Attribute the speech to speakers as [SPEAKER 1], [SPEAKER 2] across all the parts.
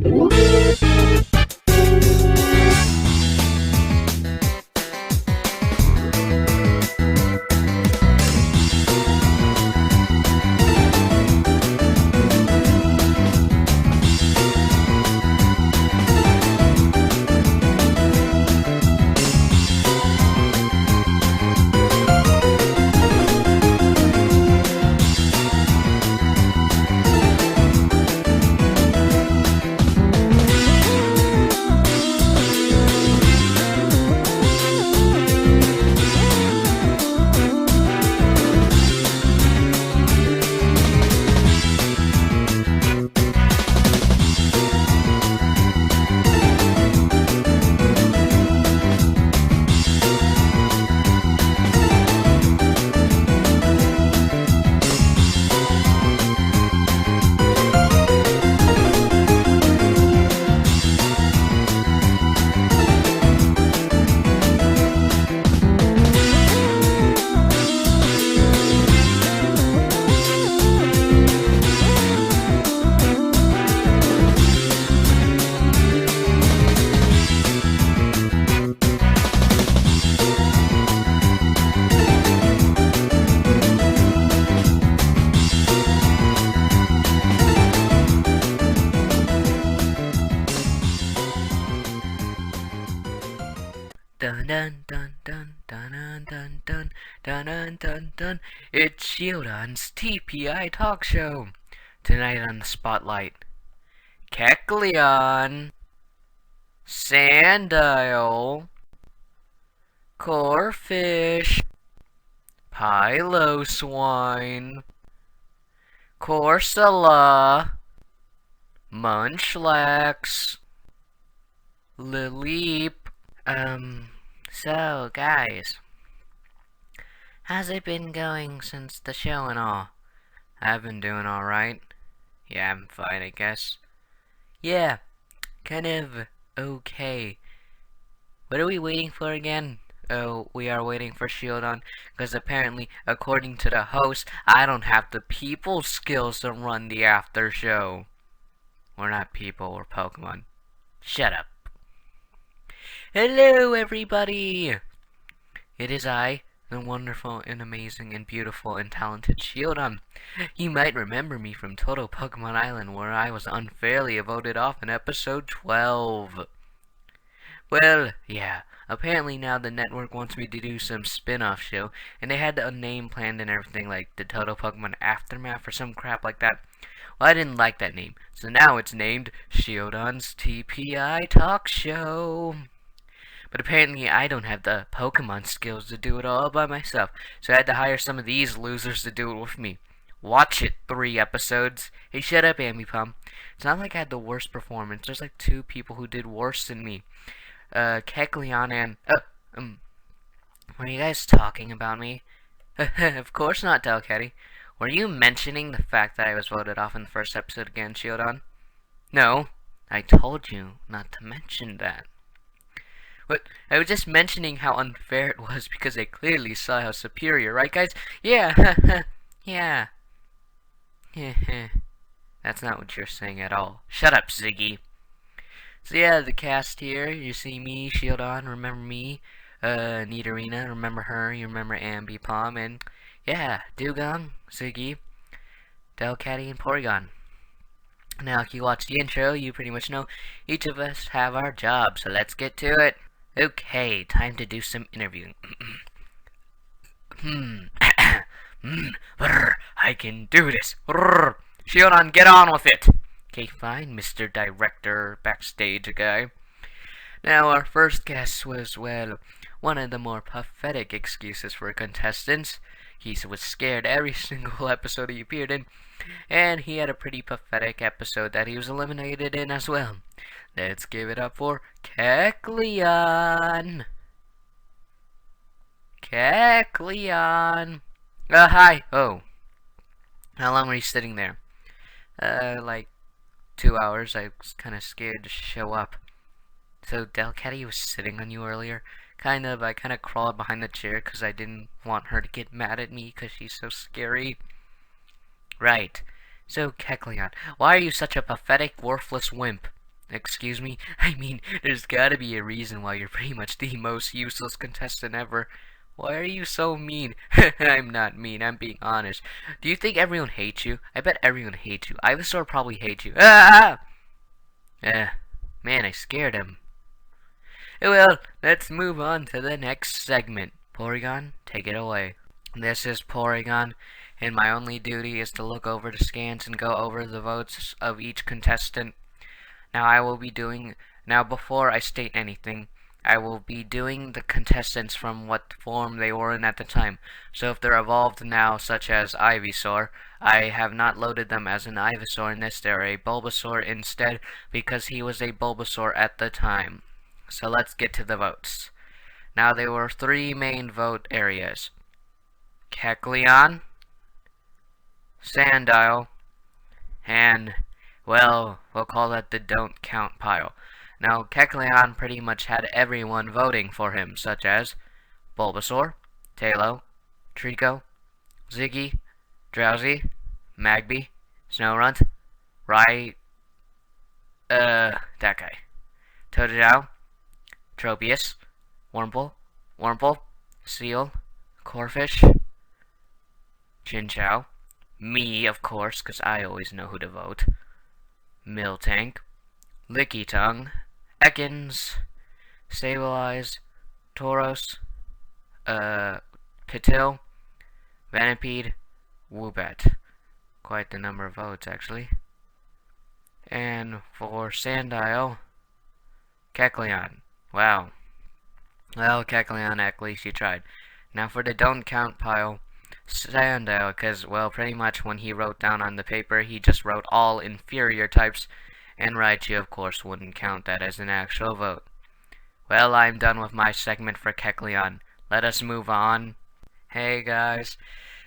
[SPEAKER 1] Dun dun dun dun dun dun dun dun dun dun dun dun. It's Shieldon's TPI talk show. Tonight on the spotlight, Kecleon, Sandile, Corphish, Piloswine, Corsola, Munchlax, Lily. So guys, how's it been going since the show and all? I've been doing alright. Yeah, I'm fine, I guess. Yeah, kind of okay. What are we waiting for again? Oh, we are waiting for Shieldon, because apparently, according to the host, I don't have the people skills to run the after show. We're not people, we're Pokemon. Shut up. Hello, everybody! It is I, the wonderful and amazing and beautiful and talented Shieldon. You might remember me from Total Pokemon Island, where I was unfairly voted off in episode 12. Well, yeah, apparently now the network wants me to do some spin-off show, and they had a name planned and everything, like the Total Pokemon Aftermath or some crap like that. Well, I didn't like that name, so now it's named Shieldon's TPI Talk Show. But apparently I don't have the Pokemon skills to do it all by myself, so I had to hire some of these losers to do it with me. Watch it, 3 episodes. Hey, shut up, Ambipom. It's not like I had the worst performance. There's like 2 people who did worse than me. Kecleon and... were you guys talking about me? Of course not, Delcatty. Were you mentioning the fact that I was voted off in the first episode again, Shieldon? No, I told you not to mention that. But I was just mentioning how unfair it was because I clearly saw how superior, right guys? Yeah, yeah. That's not what you're saying at all. Shut up, Ziggy. So yeah, the cast here, you see me, Shieldon, remember me? Nidorina, remember her, you remember Ambipom, and yeah, Dugong, Ziggy, Delcatty, and Porygon. Now, if you watch the intro, you pretty much know each of us have our job, so let's get to it. Okay, time to do some interviewing. I can do this. Shieldon, get on with it. Okay, fine, Mr. Director, backstage guy. Now, our first guest was, well, one of the more pathetic excuses for contestants. He was scared every single episode he appeared in, and he had a pretty pathetic episode that he was eliminated in as well. Let's give it up for Kecleon. Kecleon. Hi. Oh. How long were you sitting there? Like 2 hours. I was kind of scared to show up. So Delcatty was sitting on you earlier. I kind of crawled behind the chair because I didn't want her to get mad at me because she's so scary. Right. So, Kecleon, why are you such a pathetic, worthless wimp? Excuse me? I mean, there's gotta be a reason why you're pretty much the most useless contestant ever. Why are you so mean? I'm not mean, I'm being honest. Do you think everyone hates you? I bet everyone hates you. Ivysaur probably hates you. Ah! Man, I scared him. Well, let's move on to the next segment. Porygon, take it away. This is Porygon, and my only duty is to look over the scans and go over the votes of each contestant. Now before I state anything, I will be doing the contestants from what form they were in at the time. So if they're evolved now, such as Ivysaur, I have not loaded them as an Ivysaur in this. They're a Bulbasaur instead, because he was a Bulbasaur at the time. So let's get to the votes. Now there were 3 main vote areas. Kecleon, Sandile, and, well, we'll call that the don't count pile. Now, Kecleon pretty much had everyone voting for him, such as Bulbasaur, Tailo, Trico, Ziggy, Drowsy, Magby, Snorunt, that guy, Totodile, Tropius, Wurmple, Seal, Corphish, Chinchou, me, of course, because I always know who to vote, Miltank, Lickitung, Ekans, Sableye, Tauros, Patil, Venipede, Woobat. Quite the number of votes, actually. And for Sandile, Kecleon. Wow. Well, Kecleon, at least you tried. Now for the don't count pile, Sandile, because, well, pretty much when he wrote down on the paper, he just wrote all inferior types, and Raichu, of course, wouldn't count that as an actual vote. Well, I'm done with my segment for Kecleon. Let us move on. Hey guys,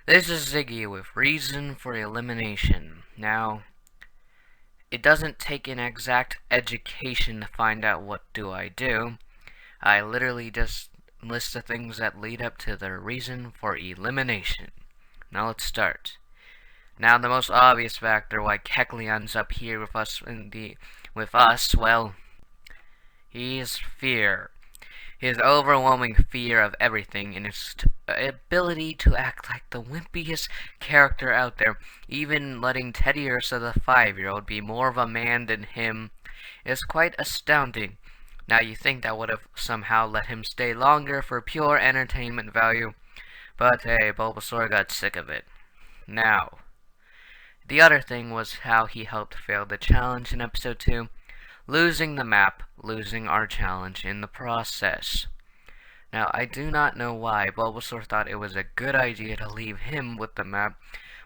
[SPEAKER 1] this is Ziggy with Reason for Elimination. Now, it doesn't take an exact education to find out what do I do. I literally just list the things that lead up to the reason for elimination. Now let's start. Now the most obvious factor why Kecleon's up here with us, well, he's fear. His overwhelming fear of everything and his ability to act like the wimpiest character out there, even letting Teddy Ursa the 5-year-old be more of a man than him, is quite astounding. Now you think that would have somehow let him stay longer for pure entertainment value, but hey, Bulbasaur got sick of it. Now, the other thing was how he helped fail the challenge in episode 2, losing the map, losing our challenge in the process. Now, I do not know why Bulbasaur thought it was a good idea to leave him with the map,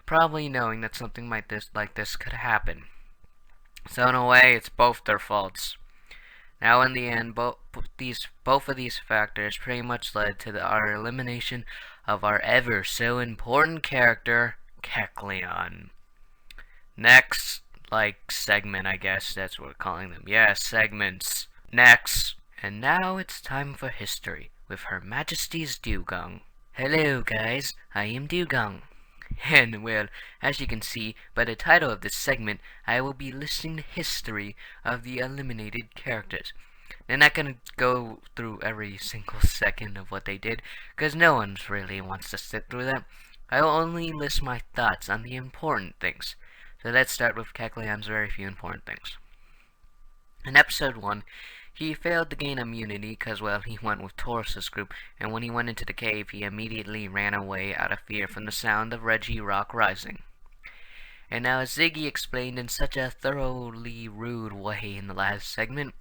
[SPEAKER 1] probably knowing that something like this could happen. So in a way, it's both their faults. Now in the end, both of these factors pretty much led to our elimination of our ever so important character, Kecleon. Next, segment, I guess that's what we're calling them. Yeah, segments. Next. And now it's time for history with Her Majesty's Dewgong. Hello guys, I am Dewgong. And well, as you can see by the title of this segment, I will be listing the history of the eliminated characters. I'm not gonna go through every single second of what they did, because no one really wants to sit through that. I will only list my thoughts on the important things. So let's start with Kecleon's very few important things. In episode 1, he failed to gain immunity because, well, he went with Taurus's group, and when he went into the cave, he immediately ran away out of fear from the sound of Regirock rising. And now, as Ziggy explained in such a thoroughly rude way in the last segment,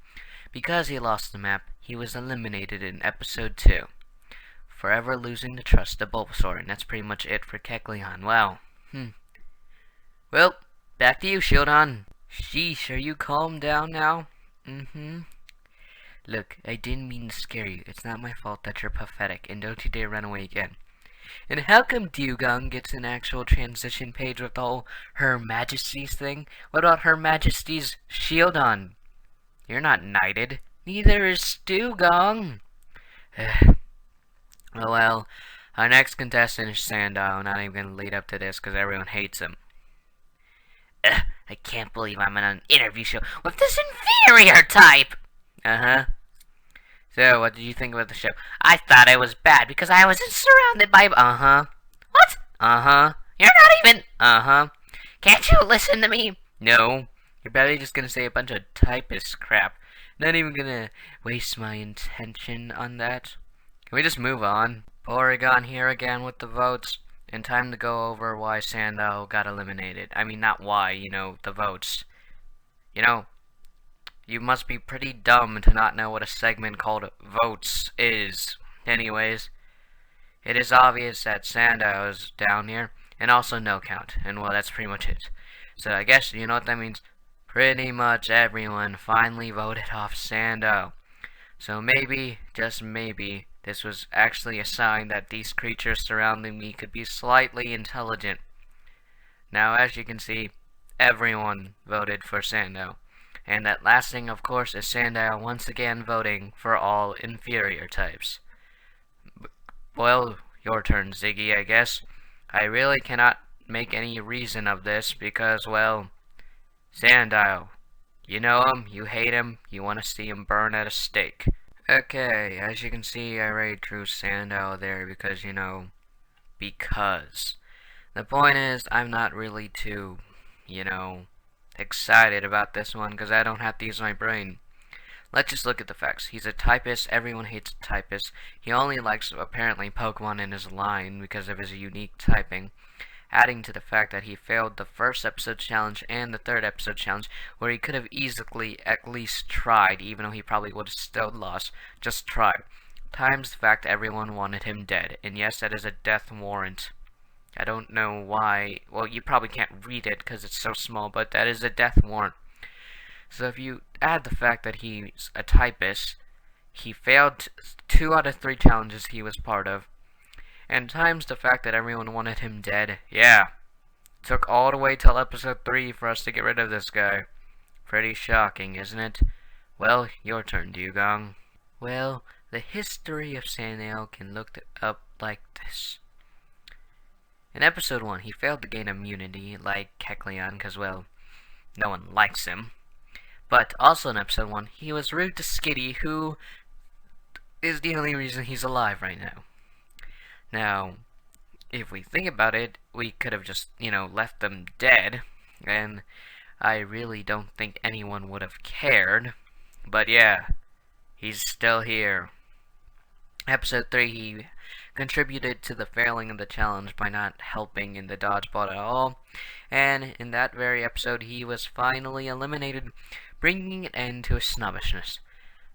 [SPEAKER 1] because he lost the map, he was eliminated in episode 2, forever losing the trust of Bulbasaur, and that's pretty much it for Kecleon. Wow. Well, back to you, Shieldon. Sheesh, are you calmed down now? Look, I didn't mean to scare you. It's not my fault that you're pathetic, and don't you dare run away again. And how come Dewgong gets an actual transition page with the whole Her Majesty's thing? What about Her Majesty's Shieldon? You're not knighted. Neither is Dewgong. Oh well, our next contestant is Sandile. I'm not even going to lead up to this because everyone hates him. I can't believe I'm in an interview show with this inferior type! Uh-huh. So, what did you think about the show? I thought it was bad because I wasn't surrounded by... Uh-huh. What? Uh-huh. You're not even... Uh-huh. Can't you listen to me? No. You're barely just gonna say a bunch of typist crap. Not even gonna waste my intention on that. Can we just move on? Porygon here again with the votes. And time to go over why Sandile got eliminated. I mean, not why, the votes. You must be pretty dumb to not know what a segment called votes is. Anyways, it is obvious that Sandile is down here, and also no count. And well, that's pretty much it. So I guess you know what that means? Pretty much everyone finally voted off Sandile. So maybe, just maybe, this was actually a sign that these creatures surrounding me could be slightly intelligent. Now, as you can see, everyone voted for Sandile. And that last thing, of course, is Sandile once again voting for all inferior types. Well, your turn, Ziggy, I guess. I really cannot make any reason of this because, well, Sandile. You know him, you hate him, you want to see him burn at a stake. Okay, as you can see, I already drew Sandile there because, because. The point is, I'm not really too, excited about this one because I don't have to use my brain. Let's just look at the facts. He's a typist, everyone hates typists. He only likes, apparently, Pokemon in his line because of his unique typing. Adding to the fact that he failed the first episode challenge and the third episode challenge, where he could have easily at least tried, even though he probably would have still lost. Just try. Times the fact that everyone wanted him dead, and yes, that is a death warrant. I don't know why. Well, you probably can't read it because it's so small, but that is a death warrant. So if you add the fact that he's a typist, he failed 2 out of 3 challenges he was part of, and times the fact that everyone wanted him dead, yeah. Took all the way till episode 3 for us to get rid of this guy. Pretty shocking, isn't it? Well, your turn, Dugong. Well, the history of Sandile can look up like this. In episode 1, he failed to gain immunity, like Kecleon, because, well, no one likes him. But also in episode 1, he was rude to Skitty, who is the only reason he's alive right now. Now, if we think about it, we could have just, left them dead, and I really don't think anyone would have cared. But yeah, he's still here. Episode 3, he contributed to the failing of the challenge by not helping in the dodgeball at all, and in that very episode, he was finally eliminated, bringing an end to his snobbishness.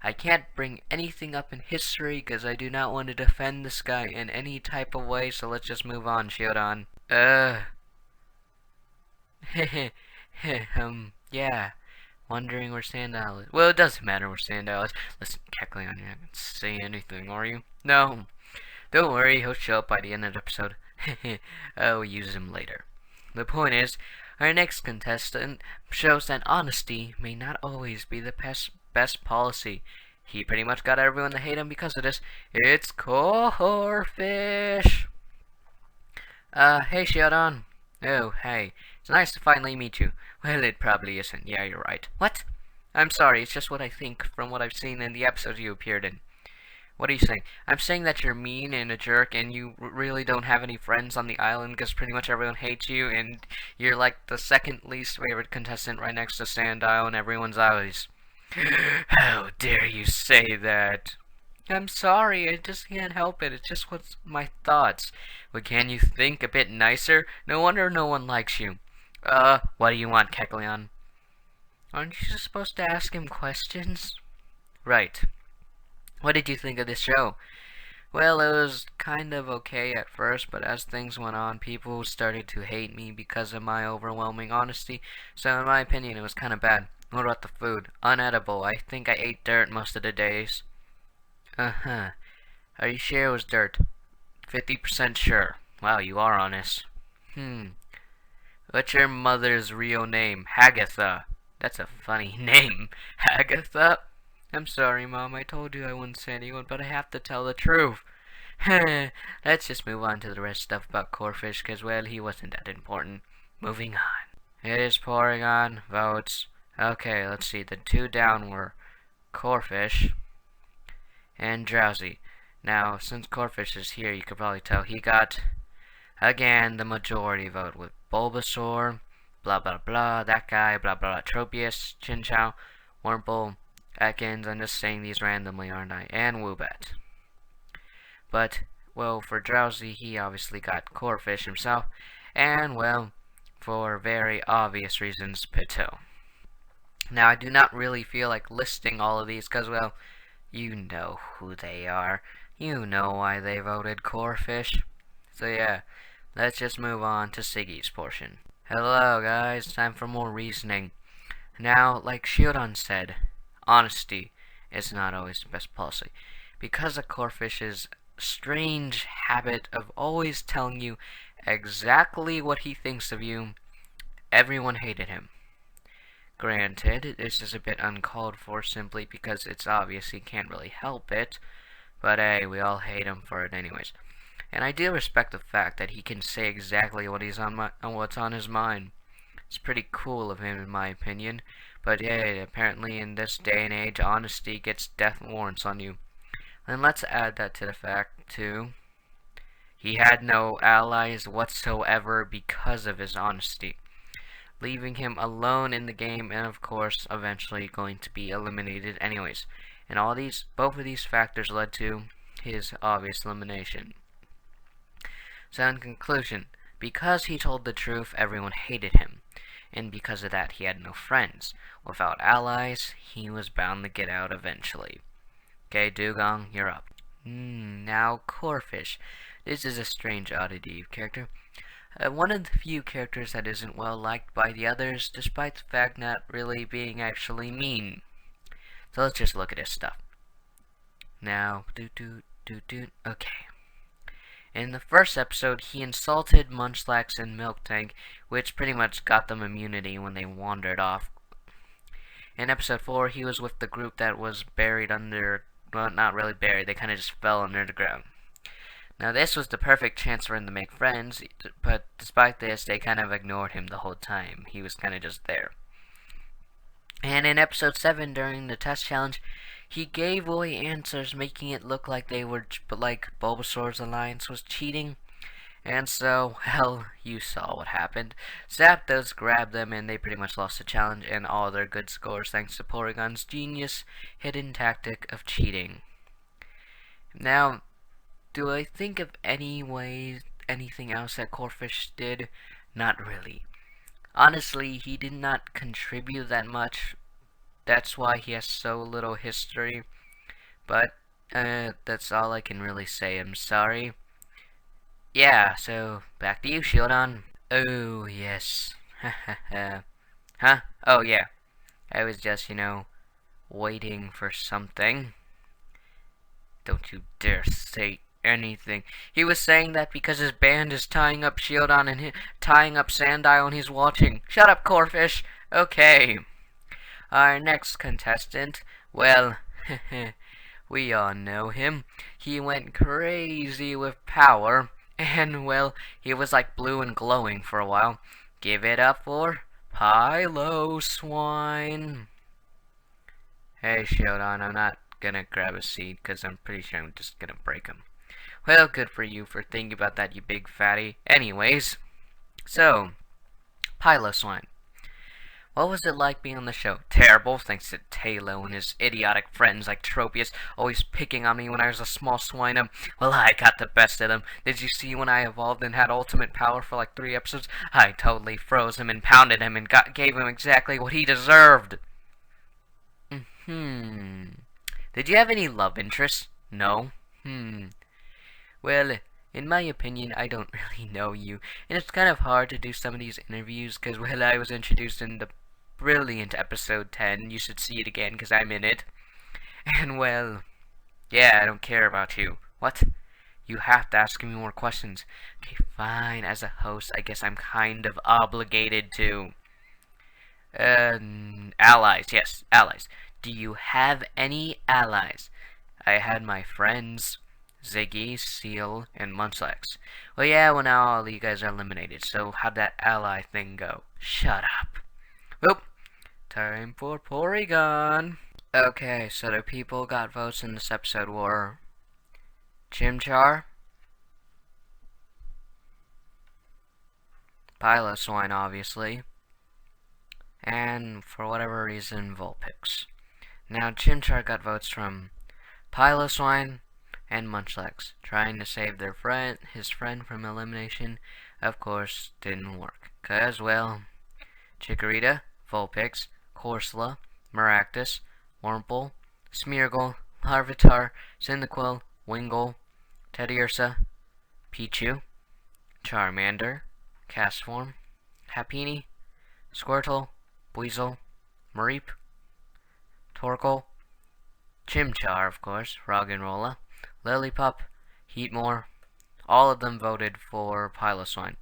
[SPEAKER 1] I can't bring anything up in history because I do not want to defend this guy in any type of way, so let's just move on, Shieldon. Yeah. Wondering where Sandile is. Well, it doesn't matter where Sandile is. Listen, Kecleon, you're not gonna say anything, are you? No. Don't worry, he'll show up by the end of the episode. I'll use him later. The point is, our next contestant shows that honesty may not always be the best policy. He pretty much got everyone to hate him because of this. It's Corphish! Hey Shieldon. Oh, hey. It's nice to finally meet you. Well, it probably isn't. Yeah, you're right. What? I'm sorry, it's just what I think from what I've seen in the episodes you appeared in. What are you saying? I'm saying that you're mean and a jerk and you really don't have any friends on the island because pretty much everyone hates you and you're like the second least favorite contestant right next to Sandile in everyone's eyes. How dare you say that? I'm sorry, I just can't help it. It's just what's my thoughts. But can you think a bit nicer? No wonder no one likes you. What do you want, Kecleon? Aren't you supposed to ask him questions? Right. What did you think of this show? Well, it was kind of okay at first, but as things went on, people started to hate me because of my overwhelming honesty, so in my opinion, it was kind of bad. What about the food? Unedible. I think I ate dirt most of the days. Uh-huh. Are you sure it was dirt? 50% sure. Wow, you are honest. What's your mother's real name? Hagatha. That's a funny name. Hagatha? I'm sorry, Mom. I told you I wouldn't say anyone, but I have to tell the truth. Let's just move on to the rest stuff about Corphish, because, well, he wasn't that important. Moving on. It is Porygon votes. Okay, let's see. The two down were Corphish and Drowsy. Now, since Corphish is here, you could probably tell he got, again, the majority vote with Bulbasaur, blah blah blah, that guy, blah blah, Tropius, Chinchou, Wurmple, Ekans, I'm just saying these randomly, aren't I? And Woobat. But, well, for Drowsy, he obviously got Corphish himself, and, well, for very obvious reasons, Pito. Now, I do not really feel like listing all of these, because, well, you know who they are. You know why they voted Corphish. So yeah, let's just move on to Siggy's portion. Hello guys, time for more reasoning. Now, like Shieldon said, honesty is not always the best policy. Because of Corphish's strange habit of always telling you exactly what he thinks of you, everyone hated him. Granted, this is a bit uncalled for simply because it's obvious he can't really help it, but hey, we all hate him for it anyways. And I do respect the fact that he can say exactly what what's on his mind. It's pretty cool of him in my opinion, but hey, apparently in this day and age, honesty gets death warrants on you. And let's add that to the fact, too, he had no allies whatsoever because of his honesty, leaving him alone in the game, and of course, eventually going to be eliminated anyways. And both of these factors led to his obvious elimination. So in conclusion, because he told the truth, everyone hated him. And because of that, he had no friends. Without allies, he was bound to get out eventually. Okay, Dugong, you're up. Now, Corphish. This is a strange oddity of character. One of the few characters that isn't well liked by the others, despite the fact not really being actually mean. So let's just look at his stuff. Now, okay. In the first episode, he insulted Munchlax and Milk Tank, which pretty much got them immunity when they wandered off. In episode 4, he was with the group that was buried under, well, not really buried, they kind of just fell under the ground. Now, this was the perfect chance for him to make friends, but despite this, they kind of ignored him the whole time. He was kind of just there. And in episode 7, during the test challenge, he gave away answers, making it look like they were, like Bulbasaur's alliance was cheating. And so, well, you saw what happened. Zapdos grabbed them, and they pretty much lost the challenge and all their good scores thanks to Porygon's genius hidden tactic of cheating. Now, do I think of anything else that Corphish did? Not really. Honestly, he did not contribute that much. That's why he has so little history. But, that's all I can really say. I'm sorry. Yeah, so, back to you, Shieldon. Oh, yes. Huh? Oh, yeah. I was just, waiting for something. Don't you dare say anything. He was saying that because his band is tying up Shieldon and tying up Sandile and he's watching. Shut up, Corphish. Okay. Our next contestant, well, we all know him. He went crazy with power, and, well, he was like blue and glowing for a while. Give it up for Piloswine. Hey, Shieldon, I'm not gonna grab a seat, because I'm pretty sure I'm just gonna break him. Well, good for you for thinking about that, you big fatty. Anyways, so, Piloswine. What was it like being on the show? Terrible, thanks to Talo and his idiotic friends like Tropius, always picking on me when I was a small swine. Well, I got the best of them. Did you see when I evolved and had ultimate power for like 3 episodes? I totally froze him and pounded him and gave him exactly what he deserved. Did you have any love interests? No? Well, in my opinion, I don't really know you, and it's kind of hard to do some of these interviews, because, well, I was introduced in the brilliant episode 10, you should see it again, because I'm in it, and, well, yeah, I don't care about you. What? You have to ask me more questions. Okay, fine, as a host, I guess I'm kind of obligated to. Allies, yes, allies. Do you have any allies? I had my friends, Ziggy, Seal, and Munchlax. Well, yeah, well, now all you guys are eliminated, so how'd that ally thing go? Shut up. Well, time for Porygon. Okay, so the people got votes in this episode were Chimchar, Piloswine, obviously, and for whatever reason, Vulpix. Now, Chimchar got votes from Piloswine and Munchlax, trying to save his friend from elimination. Of course, didn't work. Cause, well, Chikorita, Vulpix, Corsola, Maractus, Wurmple, Smeargle, Larvitar, Cyndaquil, Wingull, Teddiursa, Pichu, Charmander, Castform, Happiny, Squirtle, Weasel, Mareep, Torkoal, Chimchar, of course, Roggenrola, Lillipup, Heatmore. All of them voted for Piloswine.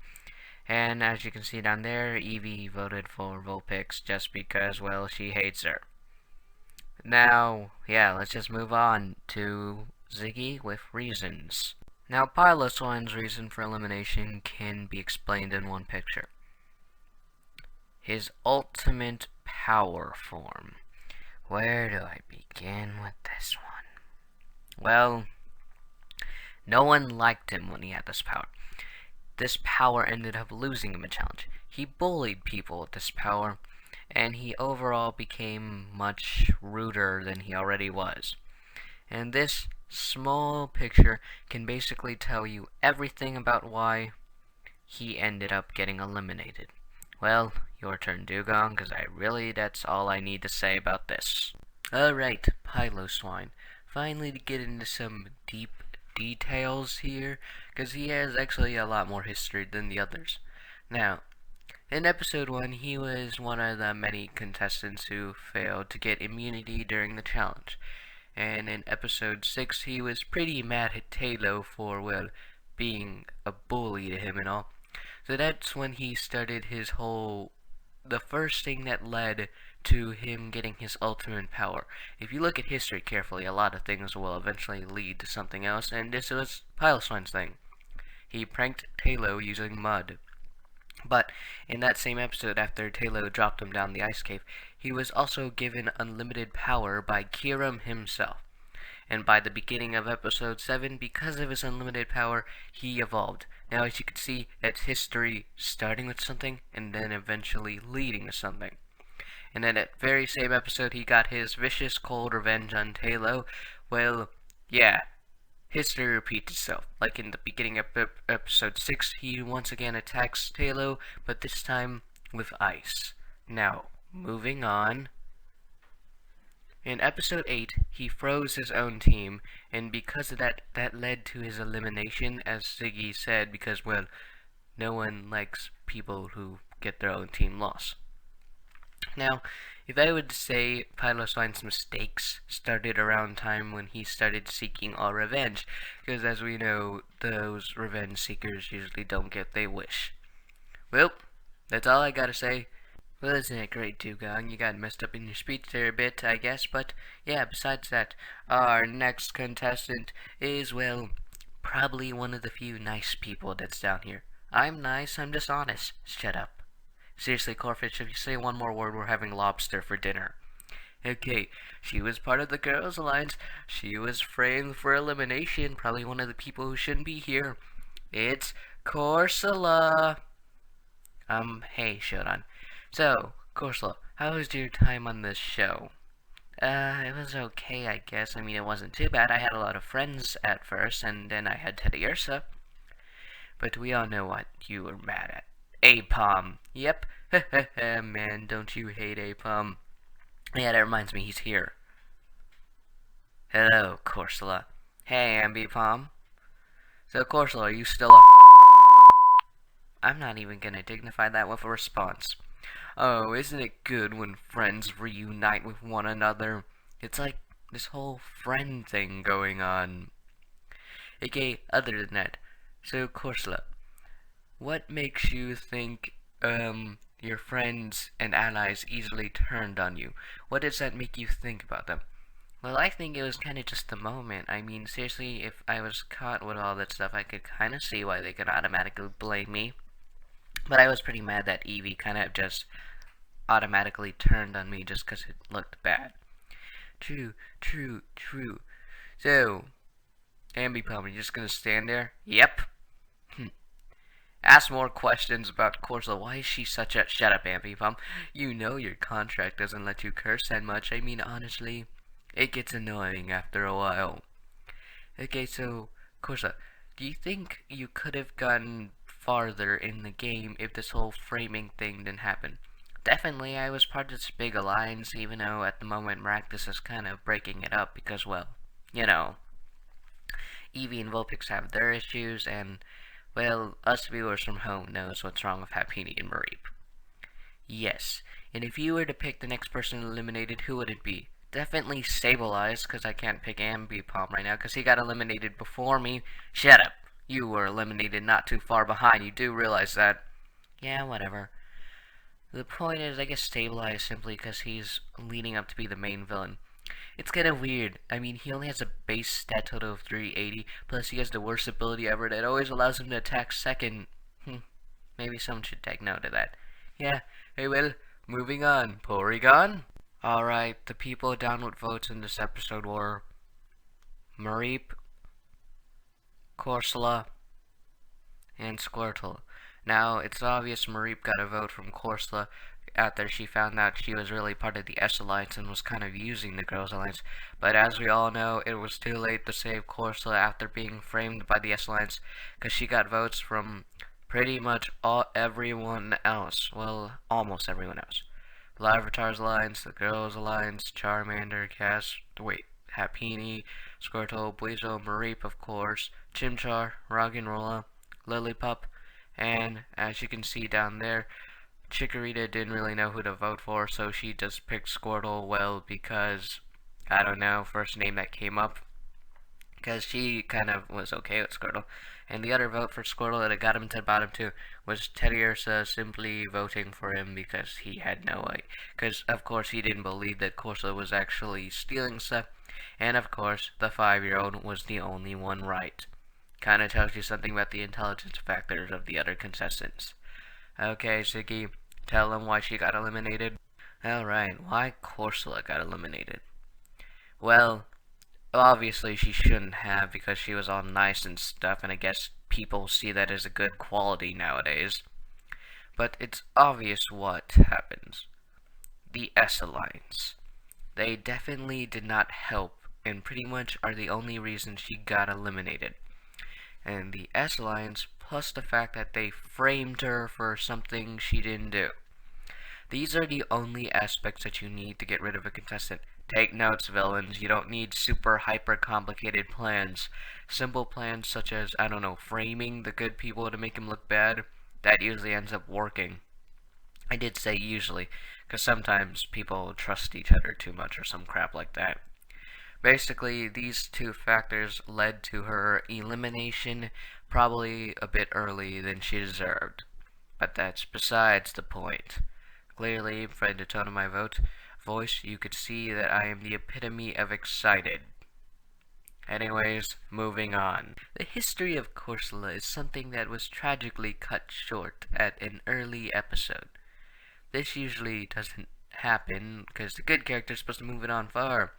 [SPEAKER 1] And as you can see down there, Eevee voted for Vulpix just because, well, she hates her. Now, yeah, let's just move on to Ziggy with reasons. Now, Piloswine's reason for elimination can be explained in one picture. His ultimate power form. Where do I begin with this one? Well, no one liked him when he had this power. This power ended up losing him a challenge. He bullied people with this power, and he overall became much ruder than he already was. And this small picture can basically tell you everything about why he ended up getting eliminated. Well, your turn, Dugong, because that's all I need to say about this. Alright, Piloswine. Finally to get into some deep details here, because he has actually a lot more history than the others. Now, in episode 1, he was one of the many contestants who failed to get immunity during the challenge. And in episode 6, he was pretty mad at Taylor for, well, being a bully to him and all. So that's when he started the first thing that led to him getting his ultimate power. If you look at history carefully, a lot of things will eventually lead to something else, and this was Piloswine's thing. He pranked Taylor using mud. But in that same episode, after Taylor dropped him down the ice cave, he was also given unlimited power by Kyurem himself. And by the beginning of episode 7, because of his unlimited power, he evolved. Now, as you can see, that's history starting with something, and then eventually leading to something. And then that very same episode, he got his vicious cold revenge on Taylor. Well, yeah, history repeats itself. Like in the beginning of episode 6, he once again attacks Taylor, but this time with ice. Now, moving on. In episode 8, he froze his own team, and because of that led to his elimination, as Ziggy said, because, well, no one likes people who get their own team lost. Now, if I would say Piloswine's mistakes started around time when he started seeking all revenge, because as we know, those revenge seekers usually don't get they wish. Well, that's all I gotta say. Well, isn't it great, Dugong? You got messed up in your speech there a bit, I guess, but yeah, besides that, our next contestant is, well, probably one of the few nice people that's down here. I'm nice, I'm just honest. Shut up. Seriously, Corphish, if you say one more word, we're having lobster for dinner. Okay, she was part of the Girls Alliance. She was framed for elimination, probably one of the people who shouldn't be here. It's Corsola. Hey, Shieldon. So, Corsola, how was your time on this show? It was okay, I guess. I mean, it wasn't too bad. I had a lot of friends at first, and then I had Teddiursa. But we all know what you were mad at. Apom. Yep. Man, don't you hate Apom. Yeah, that reminds me, he's here. Hello, Corsola. Hey, Ambipom. So, Corsola, are you still a... I'm not even gonna dignify that with a response. Oh, isn't it good when friends reunite with one another? It's like this whole friend thing going on. Okay, other than that, so Corsola, what makes you think, your friends and allies easily turned on you? What does that make you think about them? Well, I think it was kind of just the moment. I mean, seriously, if I was caught with all that stuff, I could kind of see why they could automatically blame me. But I was pretty mad that Eevee kind of just automatically turned on me just because it looked bad. True, true, true. So, Ambipom, you just gonna stand there? Yep. Ask more questions about Corsola. Why is she such a... Shut up, Ambipom. You know your contract doesn't let you curse that much. I mean, honestly, it gets annoying after a while. Okay, so, Corsola, do you think you could have gotten farther in the game if this whole framing thing didn't happen? Definitely, I was part of this big alliance, even though at the moment Maractus is kind of breaking it up because, well, you know, Eevee and Vulpix have their issues, and, well, us viewers from home knows what's wrong with Happiny and Mareep. Yes, and if you were to pick the next person eliminated, who would it be? Definitely Stabilize, because I can't pick Ambipom right now, because he got eliminated before me. Shut up! You were eliminated not too far behind, you do realize that. Yeah, whatever. The point is, I guess Stabilize simply because he's leading up to be the main villain. It's kind of weird. I mean, he only has a base stat total of 380, plus he has the worst ability ever that always allows him to attack second. Maybe someone should take note of that. Yeah, hey, well, moving on. Porygon? Alright, the people down with votes in this episode were Mareep, Corsola, and Squirtle. Now, it's obvious Mareep got a vote from Corsola after she found out she was really part of the S-Alliance and was kind of using the Girls' Alliance. But as we all know, it was too late to save Corsola after being framed by the S-Alliance, because she got votes from pretty much everyone else. Well, almost everyone else. Larvitar's Alliance, the Girls' Alliance, Charmander, Happiny, Squirtle, Buizel, Mareep, of course, Chimchar, Roggenrola, Lillipup, and as you can see down there, Chikorita didn't really know who to vote for, so she just picked Squirtle, well, because, I don't know, first name that came up, because she kind of was okay with Squirtle. And the other vote for Squirtle that got him to the bottom two was Teddy Ursa simply voting for him because he had no way. Because, of course, he didn't believe that Corsola was actually stealing stuff. And, of course, the 5-year-old was the only one right. Kinda tells you something about the intelligence factors of the other contestants. Okay, Ziggy, tell them why she got eliminated. Alright, why Corsola got eliminated? Well, obviously she shouldn't have because she was all nice and stuff, and I guess people see that as a good quality nowadays. But it's obvious what happens. The S-Alliance. They definitely did not help, and pretty much are the only reason she got eliminated. And the S-Alliance, plus the fact that they framed her for something she didn't do. These are the only aspects that you need to get rid of a contestant. Take notes, villains. You don't need super hyper complicated plans. Simple plans such as, I don't know, framing the good people to make them look bad, that usually ends up working. I did say usually, because sometimes people trust each other too much or some crap like that. Basically, these two factors led to her elimination probably a bit early than she deserved. But that's besides the point. Clearly, from the tone of my voice, you could see that I am the epitome of excited. Anyways, moving on. The history of Corsola is something that was tragically cut short at an early episode. This usually doesn't happen, because the good character is supposed to move it on far.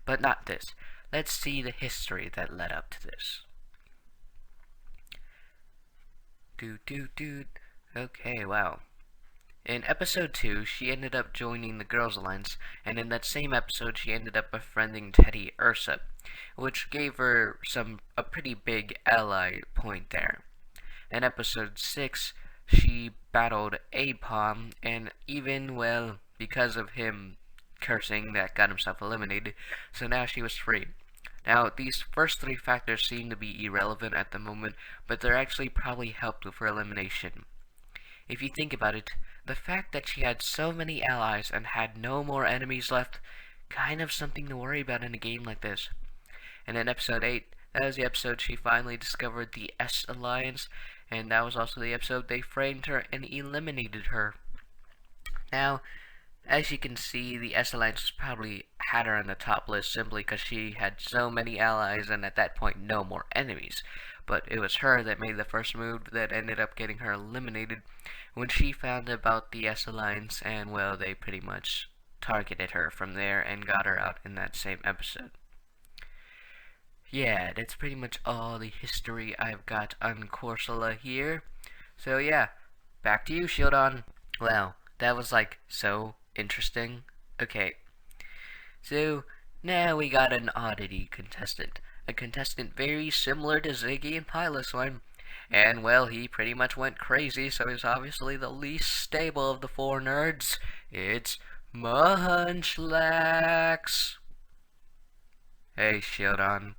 [SPEAKER 1] But not this. Let's see the history that led up to this. Okay, wow. In episode 2, she ended up joining the Girls' Alliance, and in that same episode, she ended up befriending Teddy Ursa, which gave her a pretty big ally point there. In episode 6, she battled Apom, and even, well, because of him cursing, that got himself eliminated, so now she was free. Now, these first 3 factors seem to be irrelevant at the moment, but they're actually probably helped with her elimination. If you think about it, the fact that she had so many allies and had no more enemies left, kind of something to worry about in a game like this. And in episode 8, that was the episode she finally discovered the S-Alliance, and that was also the episode they framed her and eliminated her. Now, as you can see, the S-Alliance was probably had her on the top list simply because she had so many allies and at that point no more enemies. But it was her that made the first move that ended up getting her eliminated when she found about the S Alliance, and well, they pretty much targeted her from there and got her out in that same episode. Yeah, that's pretty much all the history I've got on Corsola here. So yeah, back to you, Shieldon. Wow, that was like so interesting. Okay, so now we got an oddity contestant. A contestant very similar to Ziggy and Piloswine. And well, he pretty much went crazy, so he's obviously the least stable of the four nerds. It's Munchlax. Hey, Shieldon.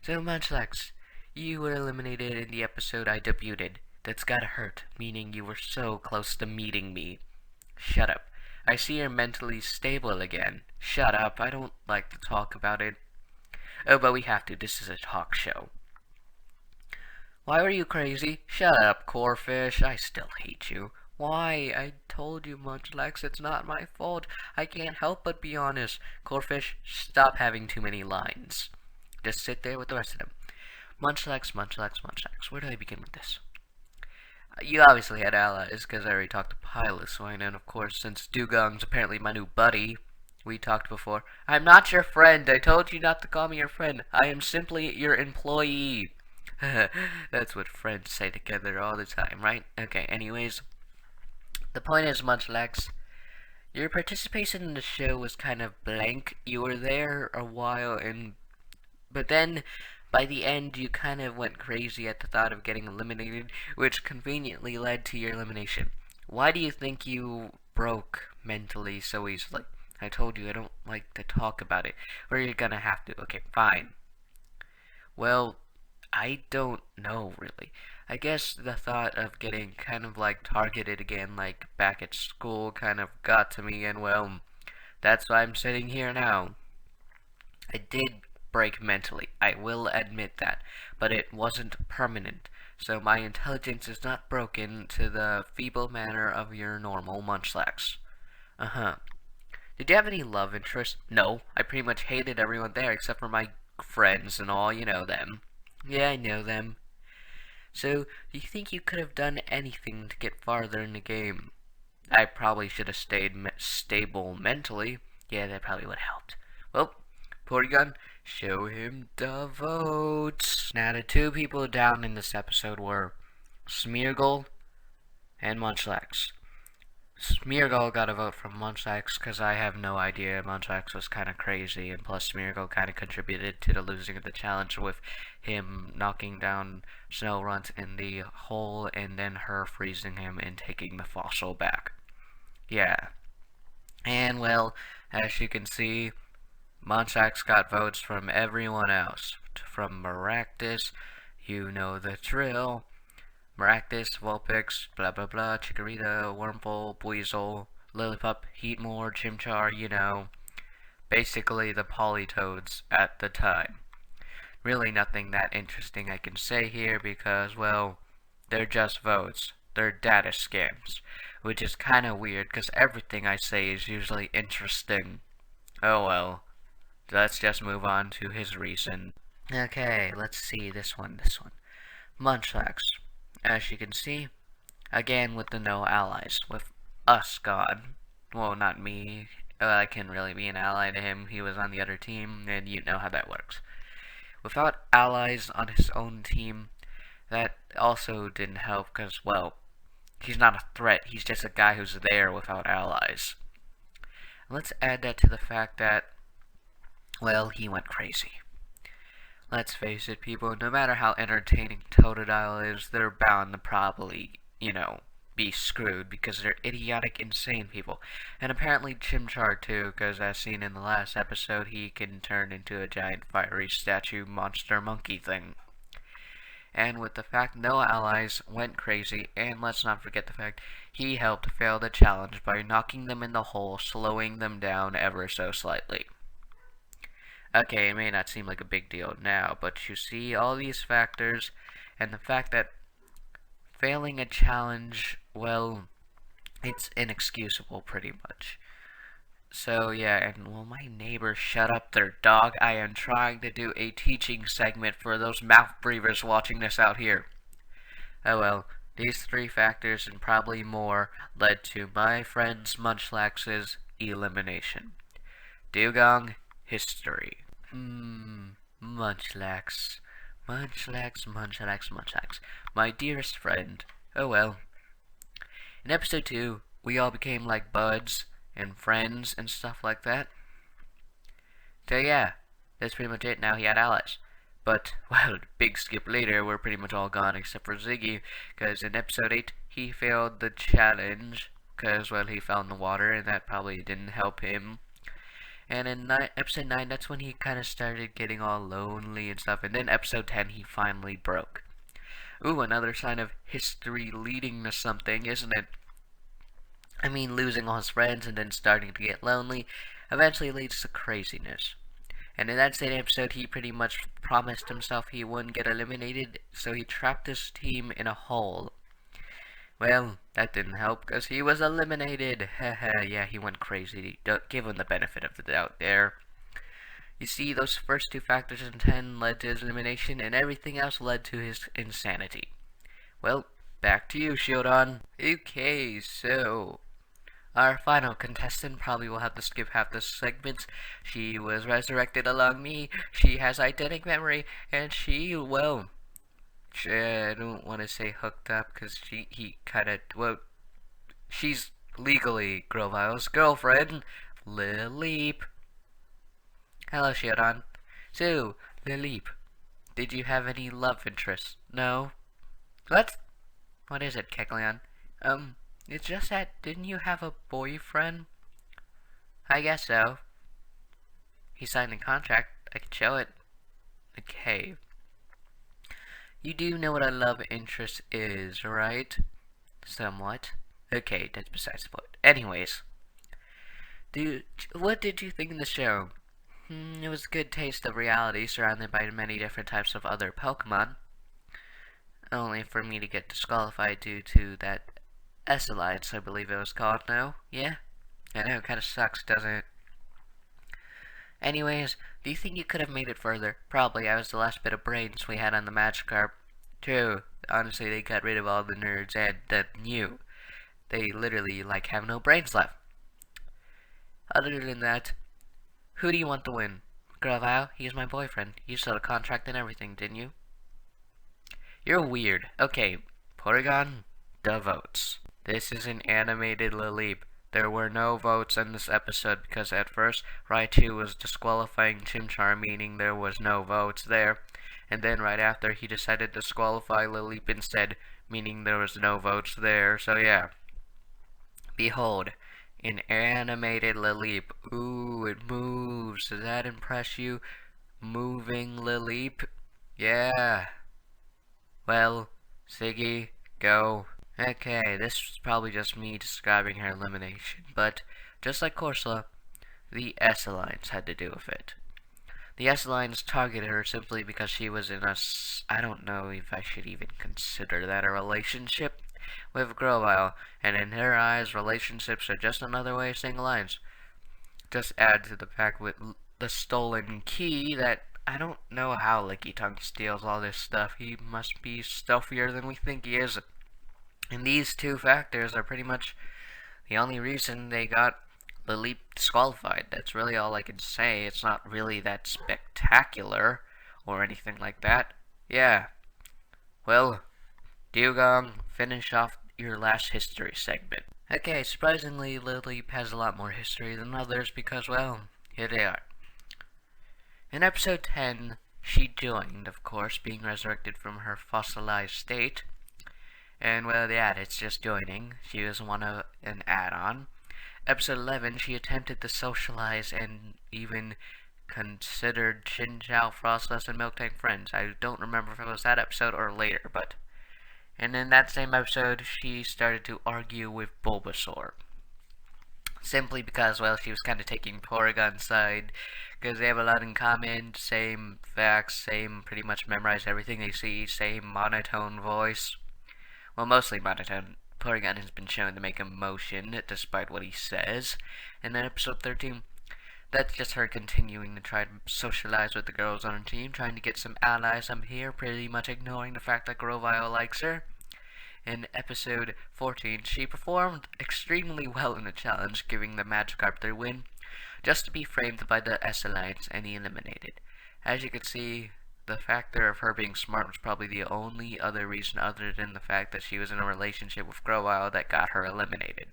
[SPEAKER 1] So, Munchlax, you were eliminated in the episode I debuted. That's gotta hurt, meaning you were so close to meeting me. Shut up. I see you're mentally stable again. Shut up, I don't like to talk about it. Oh, but we have to, this is a talk show. Why were you crazy? Shut up, Corphish, I still hate you. Why? I told you, Munchlax, it's not my fault. I can't help but be honest. Corphish, stop having too many lines. Just sit there with the rest of them. Munchlax, Munchlax, Munchlax. Where do I begin with this? You obviously had allies, because I already talked to Piloswine, and of course, since Dugong's apparently my new buddy, we talked before. I'm not your friend. I told you not to call me your friend. I am simply your employee. That's what friends say together all the time, right? Okay, anyways. The point is, Munchlax, your participation in the show was kind of blank. You were there a while, but then, by the end, you kind of went crazy at the thought of getting eliminated, which conveniently led to your elimination. Why do you think you broke mentally so easily? I told you I don't like to talk about it, or you're gonna have to. Okay, fine. Well, I don't know, really. I guess the thought of getting kind of like targeted again, like back at school, kind of got to me, and well, that's why I'm sitting here now. I did break mentally, I will admit that, but it wasn't permanent, so my intelligence is not broken to the feeble manner of your normal Munchlax. Uh-huh. Did you have any love interest? No, I pretty much hated everyone there except for my friends and all, you know them. Yeah, I know them. So, do you think you could have done anything to get farther in the game? I probably should have stayed stable mentally. Yeah, that probably would have helped. Well, Porygon, show him the votes. Now, the two people down in this episode were Smeargle and Munchlax. Smeargle got a vote from Munchlax because I have no idea. Munchlax was kind of crazy, and plus Smeargle kind of contributed to the losing of the challenge with him knocking down Snowrunt in the hole and then her freezing him and taking the fossil back. Yeah. And well, as you can see, Munchlax got votes from everyone else. From Maractus, you know the drill. Maractus, Vulpix, blah blah blah, Chikorita, Wurmple, Buizel, Lillipup, Heatmore, Chimchar, you know. Basically the Politoads at the time. Really nothing that interesting I can say here because, well, they're just votes. They're data scams. Which is kinda weird because everything I say is usually interesting. Oh well. Let's just move on to his reason. Okay, let's see this one. Munchlax. As you can see, again with the no allies, with us gone. Well, not me. I can really be an ally to him. He was on the other team, and you know how that works. Without allies on his own team, that also didn't help because, well, he's not a threat. He's just a guy who's there without allies. Let's add that to the fact that, well, he went crazy. Let's face it, people, no matter how entertaining Totodile is, they're bound to probably, you know, be screwed because they're idiotic, insane people. And apparently Chimchar too, because as seen in the last episode, he can turn into a giant fiery statue monster monkey thing. And with the fact no allies went crazy, and let's not forget the fact he helped fail the challenge by knocking them in the hole, slowing them down ever so slightly. Okay, it may not seem like a big deal now, but you see all these factors, and the fact that failing a challenge, well, it's inexcusable pretty much. So yeah, and will my neighbor shut up their dog? I am trying to do a teaching segment for those mouth breathers watching this out here. Oh well, these three factors and probably more led to my friend's Munchlax's elimination. Dugong history. Munchlax. Munchlax. My dearest friend. Oh well. In episode 2, we all became like buds and friends and stuff like that. So yeah, that's pretty much it. Now he had allies. But, well, big skip later, we're pretty much all gone except for Ziggy, because in episode 8, he failed the challenge, because, well, he fell in the water, and that probably didn't help him. And in episode 9, that's when he kind of started getting all lonely and stuff, and then episode 10, he finally broke. Ooh, another sign of history leading to something, isn't it? I mean, losing all his friends and then starting to get lonely eventually leads to craziness. And in that same episode, he pretty much promised himself he wouldn't get eliminated, so he trapped his team in a hole. Well, that didn't help, because he was eliminated. Haha, yeah, he went crazy. Don't give him the benefit of the doubt there. You see, those first two factors in 10 led to his elimination, and everything else led to his insanity. Well, back to you, Shieldon. Okay, so our final contestant probably will have to skip half the segments. She was resurrected along me. She has eidetic memory, and she, well, I don't want to say hooked up, because he kind of, well, she's legally Grovile's girlfriend, Lilleep. Hello, Shieldon. So, Lilleep, did you have any love interests? No? What? What is it, Kecleon? It's just that, didn't you have a boyfriend? I guess so. He signed the contract. I can show it. Okay. You do know what a love interest is, right? Somewhat. Okay, that's besides the point. Anyways. What did you think of the show? It was a good taste of reality, surrounded by many different types of other Pokemon. Only for me to get disqualified due to that S-Alliance, I believe it was called now. Yeah? I know, it kind of sucks, doesn't it? Anyways, do you think you could have made it further? Probably. I was the last bit of brains we had on the Magikarp. True. Honestly, they got rid of all the nerds and the new. They literally, like, have no brains left. Other than that, who do you want to win? Grovile, he's my boyfriend. You saw the contract and everything, didn't you? You're weird. Okay, Porygon, the votes. This is an animated Lilleep. There were no votes in this episode because at first Raichu was disqualifying Chimchar, meaning there was no votes there. And then right after he decided to disqualify Lilleep instead, meaning there was no votes there. So yeah. Behold, an animated Lilleep. Ooh, it moves. Does that impress you? Moving Lilleep? Yeah. Well, Ziggy, go. Okay, this is probably just me describing her elimination, but just like Corsola, the S-Alliance had to do with it. The S-Alliance targeted her simply because she was in I don't know if I should even consider that a relationship with Grovile, and in her eyes, relationships are just another way of saying alliance. Just add to the fact with the stolen key that I don't know how Licky Tongue steals all this stuff. He must be stealthier than we think he is. And these two factors are pretty much the only reason they got Lilleep disqualified. That's really all I can say. It's not really that spectacular or anything like that. Yeah. Well, Dugong, finish off your last history segment. Okay, surprisingly, Lilleep has a lot more history than others because, well, here they are. In episode 10, she joined, of course, being resurrected from her fossilized state. And, well, yeah, it's just joining. She was one of an add-on. Episode 11, she attempted to socialize and even considered Chinchou, Frostless, and Miltank friends. I don't remember if it was that episode or later, but... And in that same episode, she started to argue with Bulbasaur. Simply because, well, she was kind of taking Porygon's side, because they have a lot in common, same facts, same pretty much memorize everything they see, same monotone voice. Well, mostly monotone. Porygon has been shown to make a motion despite what he says. And then episode 13, that's just her continuing to try to socialize with the girls on her team, trying to get some allies up here, pretty much ignoring the fact that Grovyle likes her. In episode 14, she performed extremely well in the challenge, giving the Magikarp their win, just to be framed by the S Alliance and eliminated. As you can see, the factor of her being smart was probably the only other reason other than the fact that she was in a relationship with Grovyle that got her eliminated.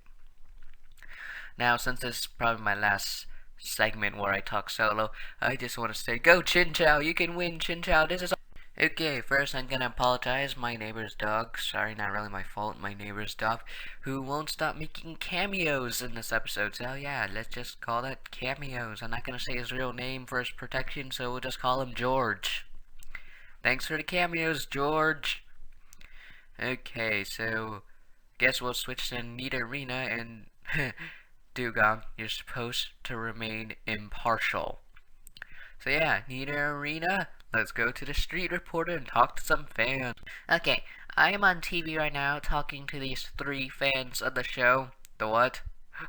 [SPEAKER 1] Now, since this is probably my last segment where I talk solo, I just want to say, go Chinchou, you can win Chinchou, this is okay. First I'm gonna apologize, my neighbor's dog, sorry, not really my fault, my neighbor's dog, who won't stop making cameos in this episode, so yeah, let's just call it cameos. I'm not gonna say his real name for his protection, so we'll just call him George. Thanks for the cameos, George. Okay, so guess we'll switch to Nidorina, and Dugong, you're supposed to remain impartial. So yeah, Nidorina, let's go to the street reporter and talk to some fans. Okay, I am on TV right now talking to these 3 fans of the show. The what?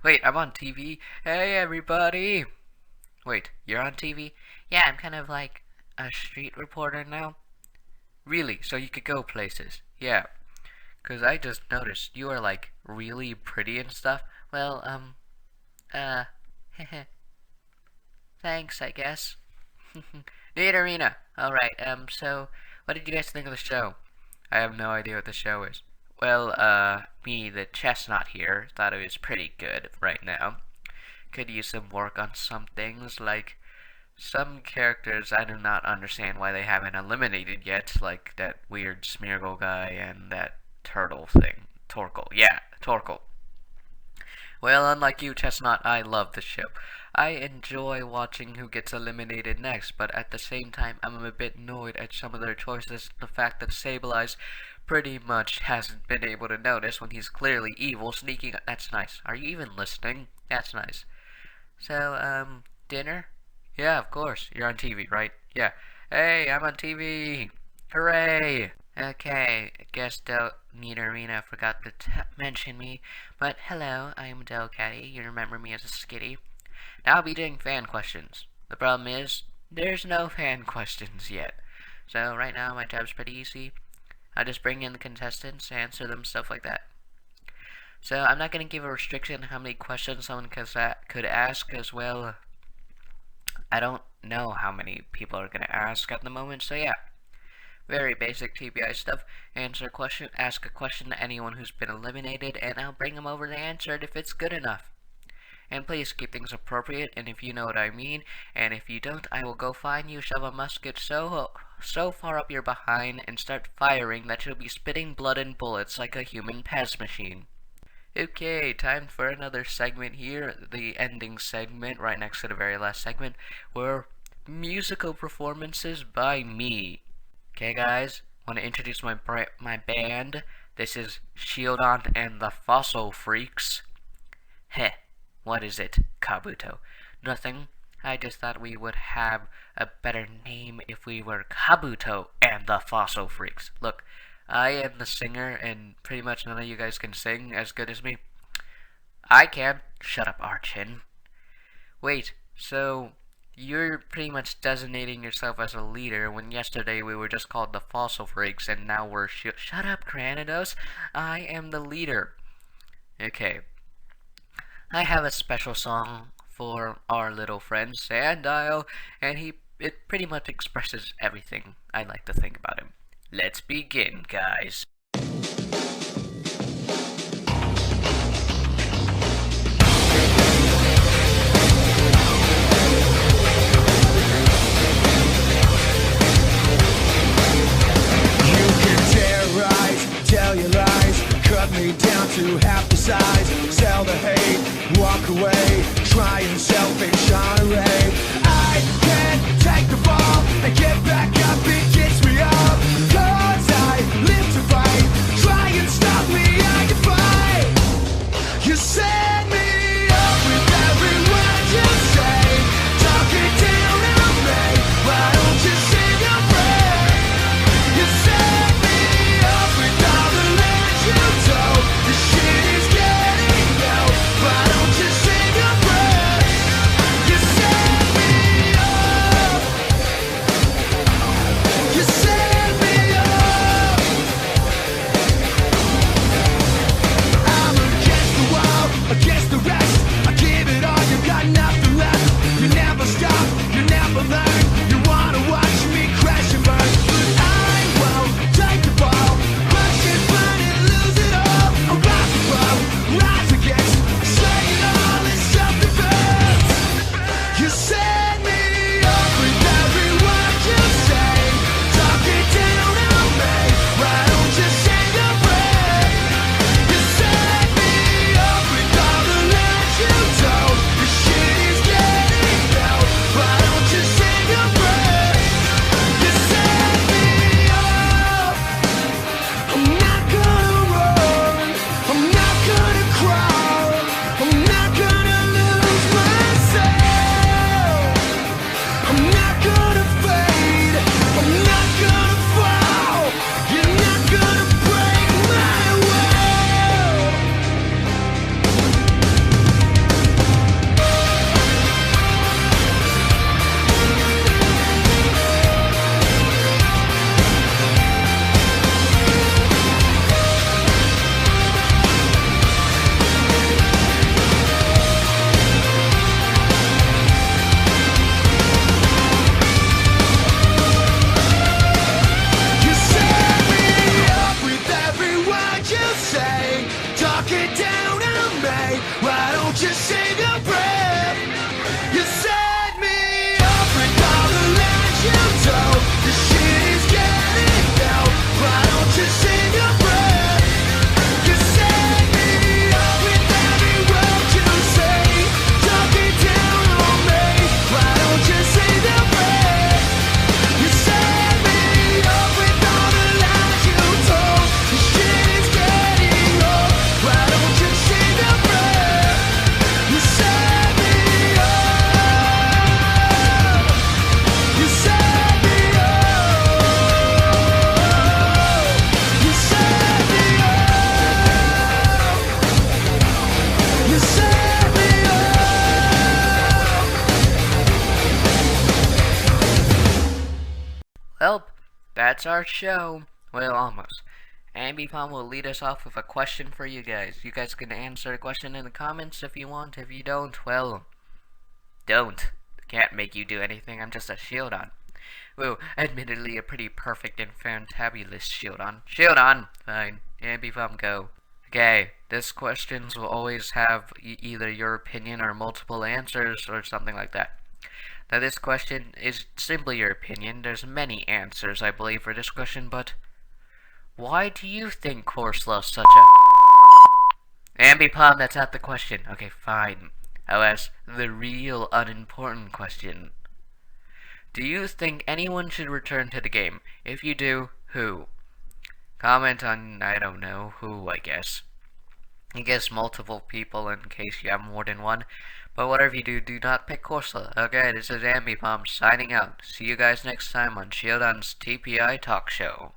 [SPEAKER 1] Wait, I'm on TV? Hey everybody! Wait, you're on TV? Yeah, I'm kind of like a street reporter now. Really? So you could go places? Yeah. Cause I just noticed you are like really pretty and stuff. Well, thanks, I guess. Nidorina. Alright, so, what did you guys think of the show? I have no idea what the show is. Well, me, the chestnut here, thought it was pretty good right now. Could use some work on some things, like some characters I do not understand why they haven't eliminated yet, like that weird Smeargle guy and that turtle thing. Torkoal. Yeah, Torkoal. Well, unlike you, Chestnut, I love the show. I enjoy watching who gets eliminated next, but at the same time, I'm a bit annoyed at some of their choices. The fact that Sableye pretty much hasn't been able to notice when he's clearly evil, sneaking. That's nice. Are you even listening? That's nice. So, dinner? Yeah, of course. You're on TV, right? Yeah. Hey, I'm on TV. Hooray! Okay, I guess Nidorina forgot to mention me, but hello, I am Delcatty. You remember me as a skitty. Now I'll be doing fan questions. The problem is, there's no fan questions yet. So right now my job's pretty easy. I just bring in the contestants, answer them, stuff like that. So I'm not going to give a restriction on how many questions someone could ask, as well. I don't know how many people are going to ask at the moment, so yeah. Very basic TPI stuff. Answer a question, ask a question to anyone who's been eliminated, and I'll bring them over to answer it if it's good enough. And please keep things appropriate, and if you know what I mean, and if you don't, I will go find you, shove a musket so far up your behind, and start firing that you'll be spitting blood and bullets like a human Pez machine. Okay, time for another segment here, the ending segment, right next to the very last segment, where musical performances by me. Okay guys, want to introduce my band. This is Shieldon and the Fossil Freaks. Heh, what is it, Kabuto? Nothing. I just thought we would have a better name if we were Kabuto and the Fossil Freaks. Look, I am the singer, and pretty much none of you guys can sing as good as me. I can. Shut up, Archin. Wait, so you're pretty much designating yourself as a leader when yesterday we were just called the Fossil Freaks and now we're Shut up, Granados. I am the leader. Okay. I have a special song for our little friend Sandile, and it pretty much expresses everything I like to think about him. Let's begin, guys.
[SPEAKER 2] Tell your lies, cut me down to half the size, sell the hate, walk away, try and selfish array. I can't take the fall and get back up, it gets me up, cause I live to fight.
[SPEAKER 1] that's our show. Well, almost. Ambipom will lead us off with a question for you guys. You guys can answer the question in the comments if you want. If you don't, well, don't. Can't make you do anything. I'm just a Shieldon. Well, admittedly a pretty perfect and fantabulous Shieldon. Shieldon! Fine. Ambipom, go. Okay, this questions will always have either your opinion or multiple answers or something like that. Now this question is simply your opinion. There's many answers, I believe, for this question, but why do you think Corsola is such a... Ambipom, that's not the question. Okay, fine. I'll ask the real unimportant question. Do you think anyone should return to the game? If you do, who? Comment on, I don't know, who, I guess. I guess multiple people in case you have more than one. But whatever you do, do not pick Corsola. Okay, this is Ambipom signing out. See you guys next time on Shieldon's TPI Talk Show.